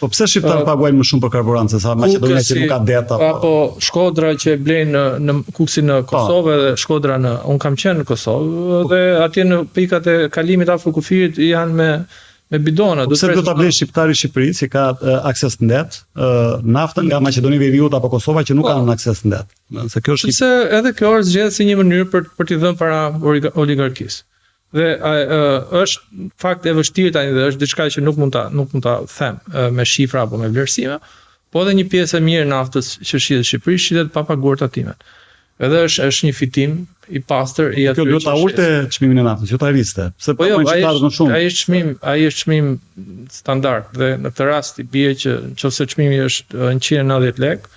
Po pse shqiptarët paguajnë më shumë për karburant se sa Maqedonia që nuk ka det apo Shkodra që blen në Kuksi në Kosovë dhe Shkodra unë kam qenë në Kosovë dhe atje në pikat e kalimit afër kufirit janë me bidona. Pse do ta blej shqiptari i Shqipërisë që ka akses të ndet, naftën nga Maqedonia e Veriut apo Kosova që nuk kanë akses të ndet. Se kjo është edhe kjo është zgjedhur si një mënyrë për t'i dhënë para oligarkisë. Dhe është fakt e vështirë tani dhe është diçka që nuk mund ta them me shifra apo me vlerësime, po edhe një pjesë e mirë e naftës që shitet në Shqipëri shitet pa paguar tatimet. Edhe është një fitim i pastër i atyre. Kjo duhet ta ulte çmimin e naftës, jo ta rriste. Pse po shqiptarët më shumë. Ai është çmim standard dhe në këtë rast i bie që nëse çmimi është 190 lekë,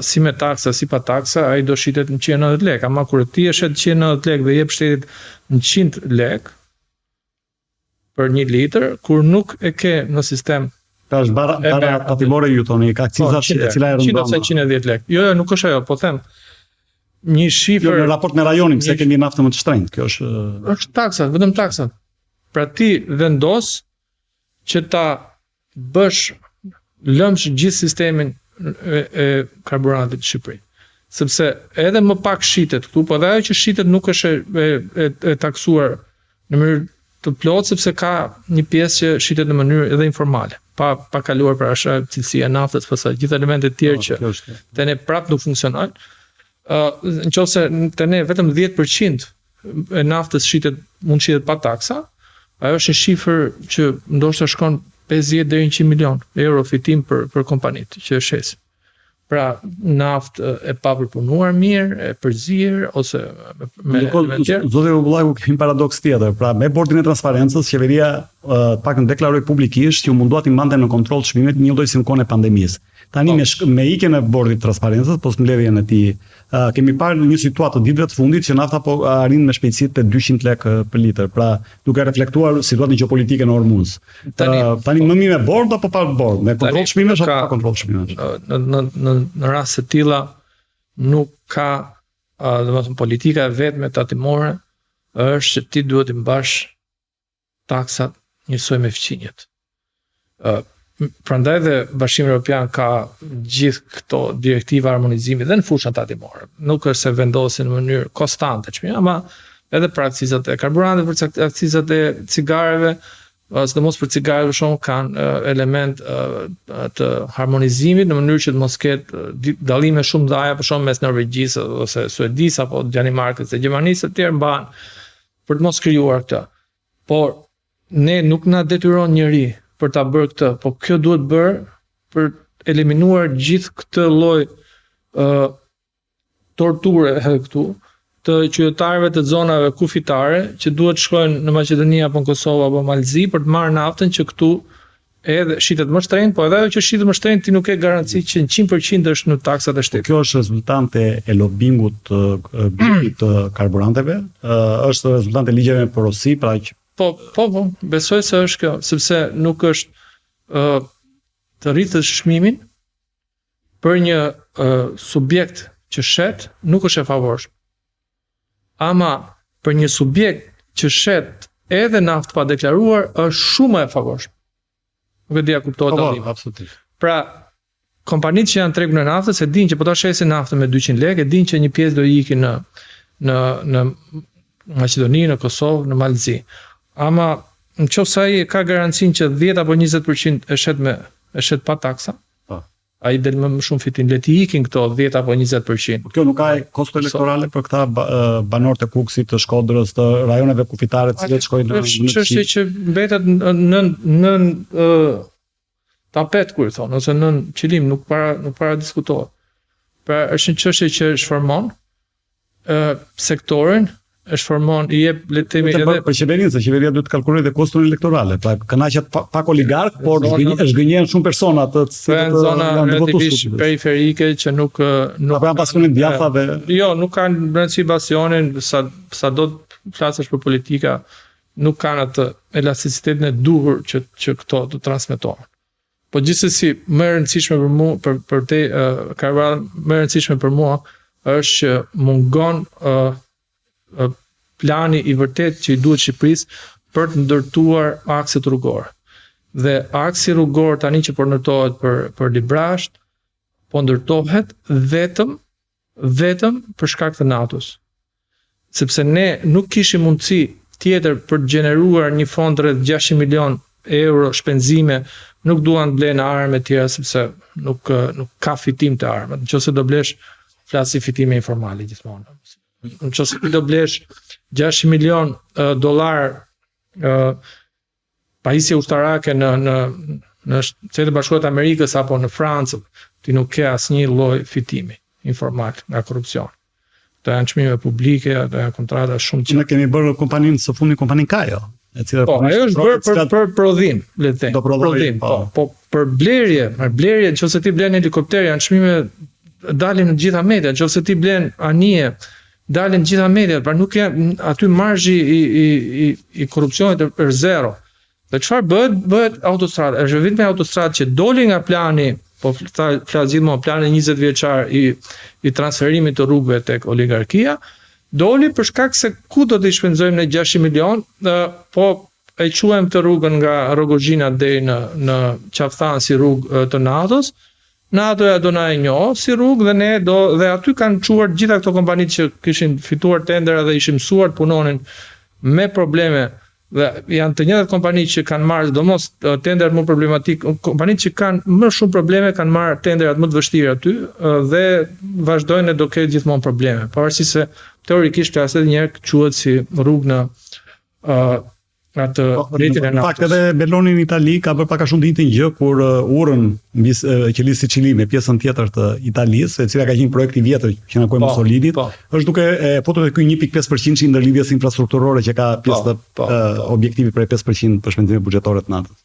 si me taksa, si pa taksa, ai do shitet në 190 lekë. Ama kur ti e shet 190 lekë dhe jep shtetit 100 lekë për 1 litër, kur nuk e ke në sistem. Ka është bara tatimore ju thoni, ka akcizat e cila e rëndon. 100-110 lekë. Jo, nuk është ajo, po them. Një shifër në raport me rajonin, pse kemi naftë më të shtrenjtë. Kjo është taksat, vetëm taksat. Pra ti vendos që ta bësh lëmsh gjithë sistemin e karburantit në Shqipëri. Sepse edhe më pak shitet këtu, po dhe ajo që shitet nuk është e taksuar në mënyrë të plotë, sepse ka një pjesë që shitet në mënyrë edhe informale, pa kaluar për cilësia e naftës, pastaj gjithë elementet tjerë që te ne prap nuk funksionojnë. Nëse te ne vetëm 10% e naftës mund shitet pa taksa, ajo është një shifër që ndoshta shkon 50 deri në 100 milion euro fitim për kompanitë që shesin. Pra naftë e papërpunuar mirë, e përzier ose me elementar. Zoti Rrugëllaku kemi paradoks tjetër. Pra me bordin e transparencës, qeveria pakën deklaroi publikisht që u mundua t'i mante në kontroll çmimet një lloj si në kohën e pandemisë. Tani me ikjen e bordit të transparencës, postmbledhjen e tij, kemi parë një situatë të ditëve të fundit që nafta po arrin me shpejtësi te 200 lekë për litër. Pra duke reflektuar situatën gjeopolitike në Hormuz. Tani më mirë me bord apo pa bord, me kontroll çmimesh apo pa kontroll çmimesh? Në rast të tilla nuk ka, domethënë politika e vetme tatimore është që ti duhet të mbash taksat njësoj me fqinjet. Prandaj dhe Bashkimi Evropian ka gjithë këto direktiva harmonizimi dhe në fushën tatimore. Nuk është se vendosin në mënyrë konstante çmime, ama edhe për akcizat e karburanteve, për akcizat e cigareve, sidomos për cigaret për shembull kanë element të harmonizimit në mënyrë që të mos ketë dallime shumë dhaja për shembull mes Norvegjisë ose Suedisë apo Danimarkës dhe Gjermanisë të tjerë mbahen për të mos krijuar këtë. Por ne nuk na detyron njëri për ta bërë këtë, po kjo duhet bërë për eliminuar gjithë këtë lloj torture këtu të qytetarëve të zonave kufitare që duhet shkojnë në Maqedoni apo në Kosovë apo Malzi për të marrë naftën që këtu edhe shitet më shtrenjtë, po edhe ajo që shitet më shtrenjtë ti nuk ke garanci që 100% është në taksat e shtetit. Kjo është rezultante e lobingut të karburanteve, është rezultante e ligjeve me porosi, pra që Po, besoj se është kjo, sepse nuk është të rritës çmimin për një subjekt që shet, nuk është e favorshëm. Ama për një subjekt që shet edhe naftë pa deklaruar, është shumë e favorshëm. Nuk e di a kuptohet dallimi. Absolutisht. Pra, kompanitë që janë tregun e naftës e dinë që po ta shesin naftën me 200 lekë, e dinë që një pjesë do ikin në Maqedoni, në Kosovë, në Malzi. Ama nëse ai ka garancinë që 10 apo 20% e shet pa taksa, ai del më shumë fitim. Le të ikin këto 10 apo 20%. Kjo nuk ka kosto elektorale për këta banorët e Kuksit, të Shkodrës, të rajoneve kufitare të cilët shkojnë në çështje që mbetet në tapet kur thonë, ose në qëllim nuk para diskutohet. Pra është një çështje që shformon sektorin, është formon i jep le të themi edhe për qeverinë, se qeveria duhet të kalkulojë dhe koston elektorale. Pra kënaqet pak oligark, por është gënjen shumë persona të cilët janë zona relativisht periferike që nuk apo janë pasionin djathave. Jo, nuk kanë rëndësi pasionin, sa do të flasësh për politika, nuk kanë atë elasticitetin e duhur që këto të transmetohen. Po gjithsesi më e rëndësishme për mua, për te më e rëndësishme për mua është që mungon plani i vërtet që i duhet Shqipërisë për të ndërtuar akset rrugor. Dhe aksi rrugor tani që po ndërtohet për Librasht, po ndërtohet vetëm për shkak të NATO-s. Sepse ne nuk kishim mundësi tjetër për të gjeneruar një fond rreth 600 milion euro shpenzime, nuk duan të blenë armë e tjera sepse nuk ka fitim të armët. Nëse do blesh, flasi fitime informale gjithmonë. Nëse do blesh 600 milion dollar pajisje ushtarake në Shtetet e Bashkuara të Amerikës apo në Francë, ti nuk ke asnjë lloj fitimi informal nga korrupsioni. Të janë çmime publike, të janë kontrata shumë që ne kemi bërë kompaninë së fundit, kompaninë Kajo, e cila ajo është bërë për prodhim, le të them. Prodhim, po për blerje, nëse ti blen helikopter, janë çmime dalin në gjitha media, nëse ti blen anije, dalin në gjitha media, pra nuk janë aty marzhi i korrupsionit është zero. Dhe çfarë bëhet autostrada? Është vetëm autostradë që doli nga plani, po flas gjithmonë plani 20 vjeçar i transferimit të rrugëve tek oligarkia, doli për shkak se ku do të shpenzojmë ne 600 milion, po e quajmë të rrugën nga Rogozhina deri në Qafthan si rrugë të NATO-s. NATO-ja do na e njohë si rrugë dhe aty kanë çuar gjitha këto kompanitë që kishin fituar tendera dhe ishin mësuar të punonin me probleme. Dhe janë të njëjtat kompani që kanë marrë domos tenderat më problematik, kompanitë që kanë më shumë probleme kanë marrë tenderat më të vështirë aty dhe vazhdojnë do ketë gjithmonë probleme. Pavarësisht se teorikisht klasat njerë quhet si rrugë në atë rritin e naftës. Në fakt edhe Belloni në Itali ka bërë pak a shumë ditë një gjë kur urën mbi qelizë Sicilime, pjesën tjetër të Italisë, e cila ka qenë projekt i vjetër që nga Mussolinit, është duke futur ky 1.5% që ndërlidhjes infrastrukturore që ka pjesë të objektivi për 5% për shpenzime buxhetore të natës.